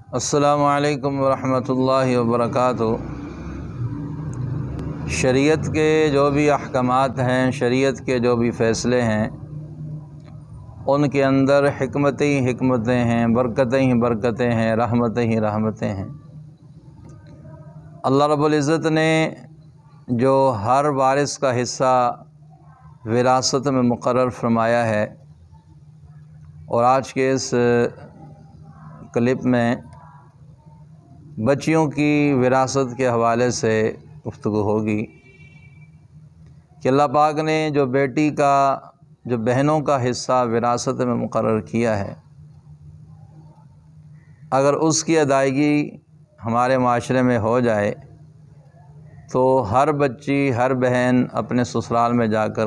السلام علیکم ورحمۃ اللہ وبرکاتہ۔ شریعت کے جو بھی احکامات ہیں، شریعت کے جو بھی فیصلے ہیں، ان کے اندر حکمتیں ہی حکمتیں ہیں، برکتیں ہی برکتیں ہیں، رحمتیں ہی رحمتیں ہیں۔ اللہ رب العزت نے جو ہر وارث کا حصہ وراثت میں مقرر فرمایا ہے، اور آج کے اس کلپ میں بچیوں کی وراثت کے حوالے سے گفتگو ہوگی کہ اللہ پاک نے جو بیٹی کا، جو بہنوں کا حصہ وراثت میں مقرر کیا ہے، اگر اس کی ادائیگی ہمارے معاشرے میں ہو جائے تو ہر بچی، ہر بہن اپنے سسرال میں جا کر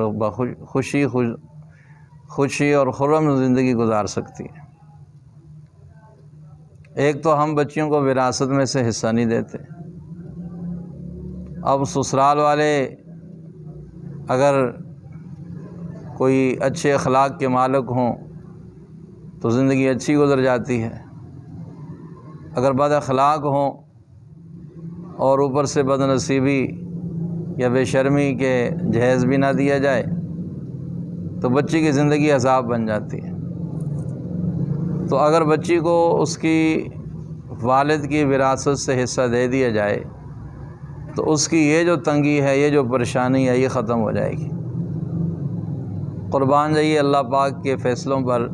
خوشی اور خرم زندگی گزار سکتی ہے۔ ایک تو ہم بچیوں کو وراثت میں سے حصہ نہیں دیتے، اب سسرال والے اگر کوئی اچھے اخلاق کے مالک ہوں تو زندگی اچھی گزر جاتی ہے، اگر بد اخلاق ہوں اور اوپر سے بد نصیبی یا بے شرمی کے جہیز بھی نہ دیا جائے تو بچی کی زندگی عذاب بن جاتی ہے۔ تو اگر بچی کو اس کی والد کی وراثت سے حصہ دے دیا جائے تو اس کی یہ جو تنگی ہے، یہ جو پریشانی ہے، یہ ختم ہو جائے گی۔ قربان جائیے اللہ پاک کے فیصلوں پر،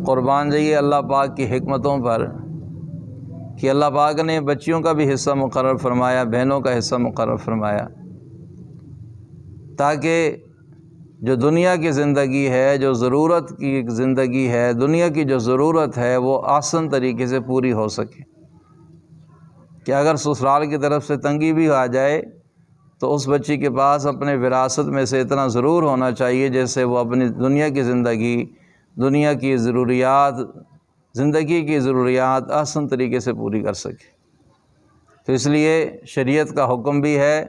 قربان جائیے اللہ پاک کی حکمتوں پر کہ اللہ پاک نے بچیوں کا بھی حصہ مقرر فرمایا، بہنوں کا حصہ مقرر فرمایا، تاکہ جو دنیا کی زندگی ہے، جو ضرورت کی زندگی ہے، دنیا کی جو ضرورت ہے، وہ آسان طریقے سے پوری ہو سکے۔ کہ اگر سسرال کی طرف سے تنگی بھی آ جائے تو اس بچی کے پاس اپنے وراثت میں سے اتنا ضرور ہونا چاہیے جیسے وہ اپنی دنیا کی زندگی، دنیا کی ضروریات، زندگی کی ضروریات آسان طریقے سے پوری کر سکے۔ تو اس لیے شریعت کا حکم بھی ہے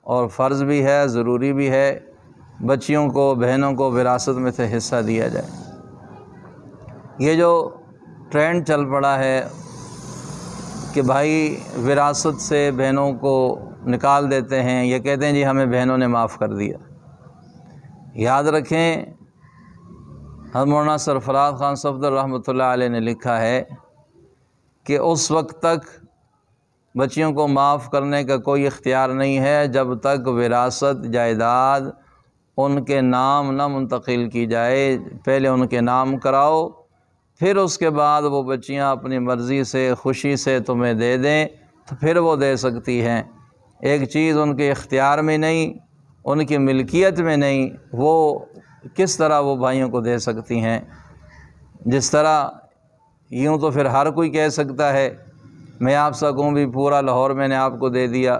اور فرض بھی ہے، ضروری بھی ہے، بچیوں کو، بہنوں کو وراثت میں سے حصہ دیا جائے۔ یہ جو ٹرینڈ چل پڑا ہے کہ بھائی وراثت سے بہنوں کو نکال دیتے ہیں، یہ کہتے ہیں جی ہمیں بہنوں نے معاف کر دیا۔ یاد رکھیں، حضرت مولانا سرفراز خان صفدر رحمۃ اللہ علیہ نے لکھا ہے کہ اس وقت تک بچیوں کو معاف کرنے کا کوئی اختیار نہیں ہے جب تک وراثت، جائیداد ان کے نام نہ منتقل کی جائے۔ پہلے ان کے نام کراؤ، پھر اس کے بعد وہ بچیاں اپنی مرضی سے، خوشی سے تمہیں دے دیں تو پھر وہ دے سکتی ہیں۔ ایک چیز ان کے اختیار میں نہیں، ان کی ملکیت میں نہیں، وہ کس طرح وہ بھائیوں کو دے سکتی ہیں؟ جس طرح یوں تو پھر ہر کوئی کہہ سکتا ہے میں آپ سے کہوں بھی پورا لاہور میں نے آپ کو دے دیا،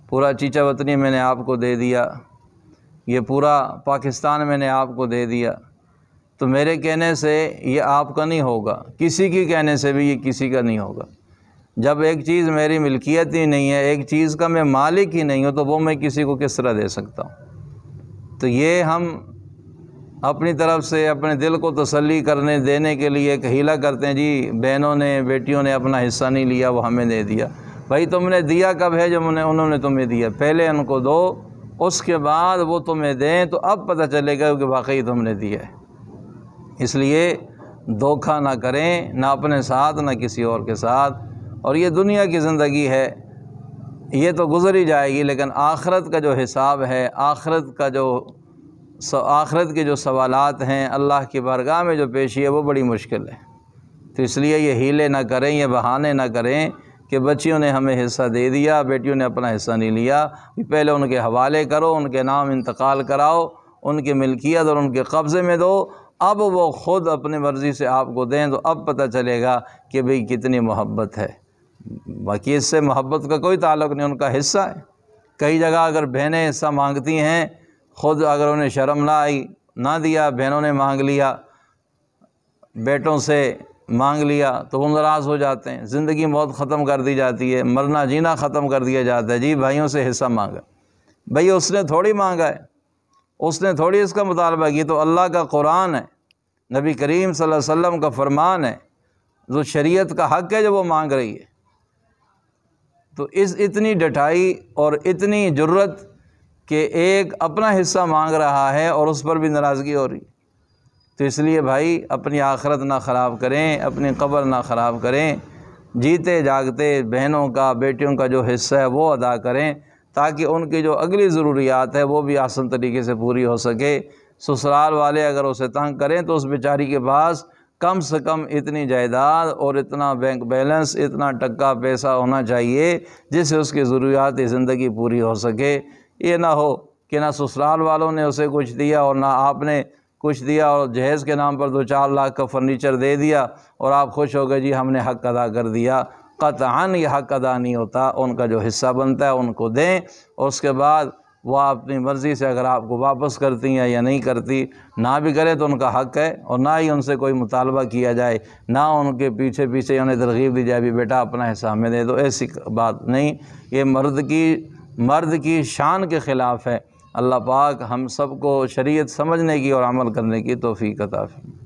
پورا چیچا وطنی میں نے آپ کو دے دیا، یہ پورا پاکستان میں نے آپ کو دے دیا، تو میرے کہنے سے یہ آپ کا نہیں ہوگا، کسی کی کہنے سے بھی یہ کسی کا نہیں ہوگا۔ جب ایک چیز میری ملکیت ہی نہیں ہے، ایک چیز کا میں مالک ہی نہیں ہوں، تو وہ میں کسی کو کس طرح دے سکتا ہوں؟ تو یہ ہم اپنی طرف سے اپنے دل کو تسلی کرنے دینے کے لیے ایک حیلہ کرتے ہیں، جی بہنوں نے، بیٹیوں نے اپنا حصہ نہیں لیا، وہ ہمیں دے دیا۔ بھائی تم نے دیا کب ہے؟ جب انہوں نے تمہیں دیا، پہلے ان کو دو، اس کے بعد وہ تمہیں دیں تو اب پتہ چلے گا کہ واقعی تم نے دیا ہے۔ اس لیے دھوکہ نہ کریں، نہ اپنے ساتھ نہ کسی اور کے ساتھ۔ اور یہ دنیا کی زندگی ہے، یہ تو گزر ہی جائے گی، لیکن آخرت کا جو حساب ہے، آخرت کے جو سوالات ہیں، اللہ کی بارگاہ میں جو پیشی ہے، وہ بڑی مشکل ہے۔ تو اس لیے یہ ہیلے نہ کریں، یہ بہانے نہ کریں کہ بچیوں نے ہمیں حصہ دے دیا، بیٹیوں نے اپنا حصہ نہیں لیا۔ پہلے ان کے حوالے کرو، ان کے نام انتقال کراؤ، ان کی ملکیت اور ان کے قبضے میں دو، اب وہ خود اپنی مرضی سے آپ کو دیں تو اب پتہ چلے گا کہ بھئی کتنی محبت ہے۔ باقی اس سے محبت کا کوئی تعلق نہیں، ان کا حصہ ہے۔ کئی جگہ اگر بہنیں حصہ مانگتی ہیں، خود اگر انہیں شرم نہ آئی، نہ دیا، بہنوں نے مانگ لیا، بیٹوں سے مانگ لیا تو وہ ناراض ہو جاتے ہیں، زندگی موت ختم کر دی جاتی ہے، مرنا جینا ختم کر دیا جاتا ہے۔ جی بھائیوں سے حصہ مانگا، بھئی اس نے تھوڑی مانگا ہے، اس نے تھوڑی اس کا مطالبہ کی، تو اللہ کا قرآن ہے، نبی کریم صلی اللہ علیہ وسلم کا فرمان ہے، جو شریعت کا حق ہے جو وہ مانگ رہی ہے، تو اتنی ڈٹائی اور اتنی جرت کہ ایک اپنا حصہ مانگ رہا ہے اور اس پر بھی ناراضگی ہو رہی۔ تو اس لیے بھائی اپنی آخرت نہ خراب کریں، اپنی قبر نہ خراب کریں، جیتے جاگتے بہنوں کا بیٹیوں کا جو حصہ ہے وہ ادا کریں، تاکہ ان کی جو اگلی ضروریات ہے وہ بھی آسان طریقے سے پوری ہو سکے۔ سسرال والے اگر اسے تنگ کریں تو اس بیچاری کے پاس کم سے کم اتنی جائیداد اور اتنا بینک بیلنس، اتنا ٹکا پیسہ ہونا چاہیے جس سے اس کی ضروریات زندگی پوری ہو سکے۔ یہ نہ ہو کہ نہ سسرال والوں نے اسے کچھ دیا اور نہ آپ نے کچھ دیا، اور جہیز کے نام پر 2-4 لاکھ کا فرنیچر دے دیا اور آپ خوش ہو گئے جی ہم نے حق ادا کر دیا۔ قطعاً یہ حق ادا نہیں ہوتا، ان کا جو حصہ بنتا ہے ان کو دیں، اور اس کے بعد وہ اپنی مرضی سے اگر آپ کو واپس کرتی ہیں یا نہیں کرتی، نہ بھی کرے تو ان کا حق ہے، اور نہ ہی ان سے کوئی مطالبہ کیا جائے، نہ ان کے پیچھے پیچھے انہیں ترغیب دی جائے بھی بیٹا اپنا حصہ ہمیں دے دو، ایسی بات نہیں۔ یہ مرد کی شان کے خلاف ہے۔ اللہ پاک ہم سب کو شریعت سمجھنے کی اور عمل کرنے کی توفیق عطا فرمائے۔